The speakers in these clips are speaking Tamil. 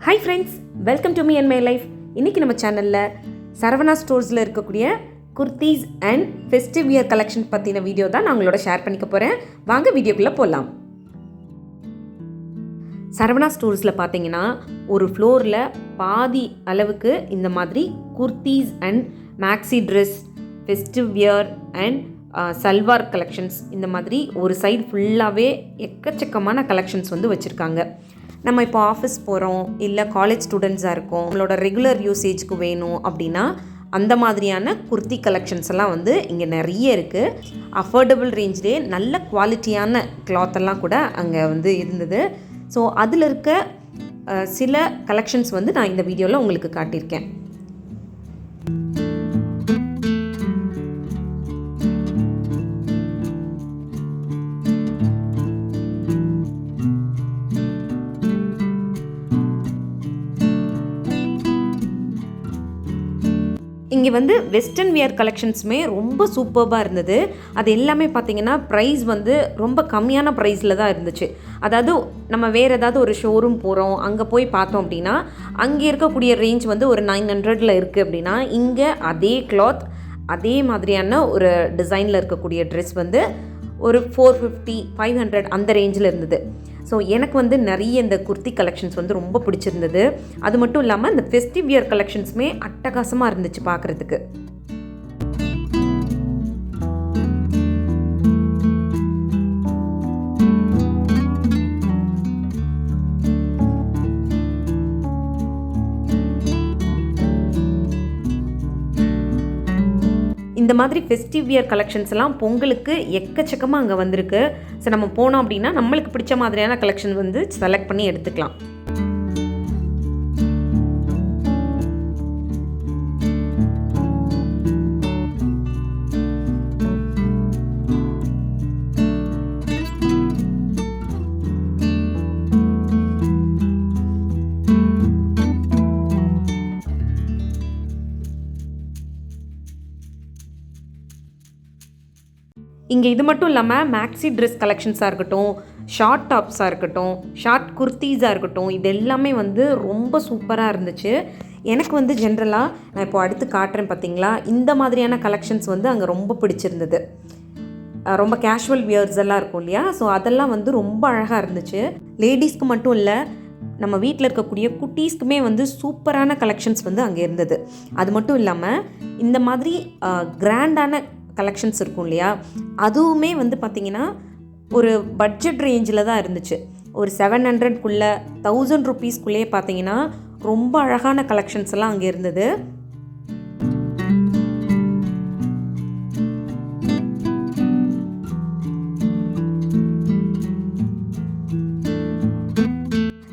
Hi friends, welcome to me and my life. இன்னைக்கு நம்ம சேனல்ல சரவணா ஸ்டோர்ஸ்ல இருக்கக்கூடிய kurtis and festive wear collection பத்தின வீடியோ தான் நான் உங்களோட ஷேர் பண்ணிக்க போறேன். வாங்க வீடியோக்குள்ள போலாம். சரவணா ஸ்டோர்ஸ்ல பாத்தீங்கன்னா ஒரு ஃப்ளோர்ல பாதி அளவுக்கு இந்த மாதிரி kurtis and maxi dress, festive wear and salwar collections இந்த மாதிரி ஒரு சைடு ஃபுல்லாகவே எக்கச்சக்கமான கலெக்ஷன்ஸ் வந்து வச்சுருக்காங்க. நம்ம இப்போ ஆஃபீஸ் போகிறோம், இல்லை காலேஜ் ஸ்டூடெண்ட்ஸாக இருக்கோம், நம்மளோட ரெகுலர் யூசேஜ்க்கு வேணும் அப்படின்னா அந்த மாதிரியான குர்த்தி கலெக்ஷன்ஸ் எல்லாம் வந்து இங்கே நிறைய இருக்குது. அஃபோர்டபுள் ரேஞ்சிலே நல்ல குவாலிட்டியான கிளாத்தெல்லாம் கூட அங்கே வந்து இருந்தது. ஸோ அதில் இருக்க சில கலெக்ஷன்ஸ் வந்து நான் இந்த வீடியோவில் உங்களுக்கு காட்டியிருக்கேன். இங்கே வந்து வெஸ்டர்ன் வியர் கலெக்ஷன்ஸுமே ரொம்ப சூப்பர்பாக இருந்தது. அது எல்லாமே பார்த்திங்கன்னா ப்ரைஸ் வந்து ரொம்ப கம்மியான ப்ரைஸில் தான் இருந்துச்சு. அதாவது நம்ம வேறு ஏதாவது ஒரு ஷோரூம் போகிறோம், அங்கே போய் பார்த்தோம் அப்படின்னா அங்கே இருக்கக்கூடிய ரேஞ்ச் வந்து ஒரு 900 இருக்குது அப்படின்னா இங்கே அதே கிளாத் அதே மாதிரியான ஒரு டிசைனில் இருக்கக்கூடிய ட்ரெஸ் வந்து ஒரு 450, 500 அந்த ரேஞ்சில் இருந்தது. ஸோ எனக்கு வந்து நிறைய இந்த குர்த்தி கலெக்ஷன்ஸ் வந்து ரொம்ப பிடிச்சிருந்தது. அது மட்டும் இல்லாமல் இந்த ஃபெஸ்டிவ் வியர் கலெக்ஷன்ஸுமே அட்டகாசமாக இருந்துச்சு பார்க்குறதுக்கு. இந்த மாதிரி ஃபெஸ்டிவ் வியர் கலெக்ஷன்ஸ் எல்லாம் பொங்கலுக்கு எக்கச்சக்கமாக அங்கே வந்திருக்கு. ஸோ நம்ம போனோம் அப்படின்னா நம்மளுக்கு பிடிச்ச மாதிரியான கலெக்ஷன் வந்து செலக்ட் பண்ணி எடுத்துக்கலாம். இங்கே இது மட்டும் இல்லாமல் மேக்ஸி ட்ரெஸ் கலெக்ஷன்ஸாக இருக்கட்டும், ஷார்ட் டாப்ஸாக இருக்கட்டும், ஷார்ட் குர்த்தீஸாக இருக்கட்டும், இது எல்லாமே வந்து ரொம்ப சூப்பராக இருந்துச்சு. எனக்கு வந்து ஜென்ரலாக நான் இப்போ அடுத்து காட்டுறேன் பார்த்தீங்களா, இந்த மாதிரியான கலெக்ஷன்ஸ் வந்து அங்கே ரொம்ப பிடிச்சிருந்தது. ரொம்ப கேஷுவல் வியர்ஸ் எல்லாம் இருக்கும் இல்லையா, ஸோ அதெல்லாம் வந்து ரொம்ப அழகாக இருந்துச்சு. லேடிஸ்க்கு மட்டும் இல்லை, நம்ம வீட்டில் இருக்கக்கூடிய குட்டீஸ்க்குமே வந்து சூப்பரான கலெக்ஷன்ஸ் வந்து அங்கே இருந்தது. அது மட்டும் இல்லாமல் இந்த மாதிரி கிராண்டான கலெக்ஷன்ஸ் இருக்கும் இல்லையா, அதுவுமே வந்து பார்த்திங்கன்னா ஒரு பட்ஜெட் ரேஞ்சில் தான் இருந்துச்சு. ஒரு 700 1000 ரூபீஸ்க்குள்ளேயே பார்த்திங்கன்னா ரொம்ப அழகான கலெக்ஷன்ஸ் எல்லாம் அங்கே இருந்தது.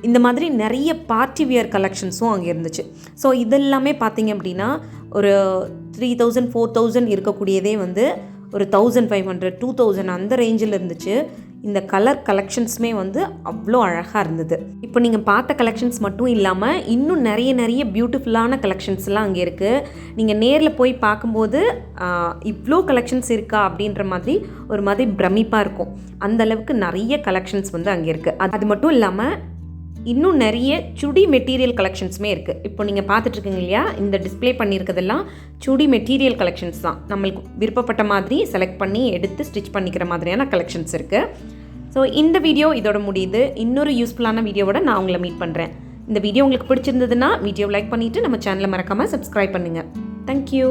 இந்த மாதிரி நிறைய பார்ட்டி வியர் கலெக்ஷன்ஸும் அங்கே இருந்துச்சு. ஸோ இதெல்லாமே பார்த்திங்க அப்படின்னா ஒரு 3000, 4000 இருக்கக்கூடியதே வந்து ஒரு 1500, 2000 அந்த ரேஞ்சில் இருந்துச்சு. இந்த கலர் கலெக்ஷன்ஸுமே வந்து அவ்வளோ அழகாக இருந்தது. இப்போ நீங்கள் பார்த்த கலெக்ஷன்ஸ் மட்டும் இல்லாமல் இன்னும் நிறைய பியூட்டிஃபுல்லான கலெக்ஷன்ஸ்லாம் அங்கே இருக்குது. நீங்கள் நேரில் போய் பார்க்கும்போது இவ்வளோ கலெக்ஷன்ஸ் இருக்கா அப்படின்ற மாதிரி ஒரு மாதிரி பிரமிப்பாக இருக்கும். அந்தளவுக்கு நிறைய கலெக்ஷன்ஸ் வந்து அங்கே இருக்குது. அது மட்டும் இல்லாமல் இன்னும் நிறைய சுடி மெட்டீரியல் கலெக்ஷன்ஸுமே இருக்குது. இப்போ நீங்கள் பார்த்துட்ருக்கீங்க இல்லையா, இந்த டிஸ்பிளே பண்ணியிருக்கிறதெல்லாம் சுடி மெட்டீரியல் கலெக்ஷன்ஸ் தான். நம்மளுக்கு விருப்பப்பட்ட மாதிரி செலக்ட் பண்ணி எடுத்து ஸ்டிச் பண்ணிக்கிற மாதிரியான கலெக்ஷன்ஸ் இருக்குது. ஸோ இந்த வீடியோ இதோட முடியுது. இன்னொரு யூஸ்ஃபுல்லான வீடியோவோட நான் உங்களை மீட் பண்ணுறேன். இந்த வீடியோ உங்களுக்கு பிடிச்சிருந்ததுன்னா வீடியோ லைக் பண்ணிவிட்டு நம்ம சேனலை மறக்காமல் சப்ஸ்கிரைப் பண்ணுங்கள். தேங்க்யூ.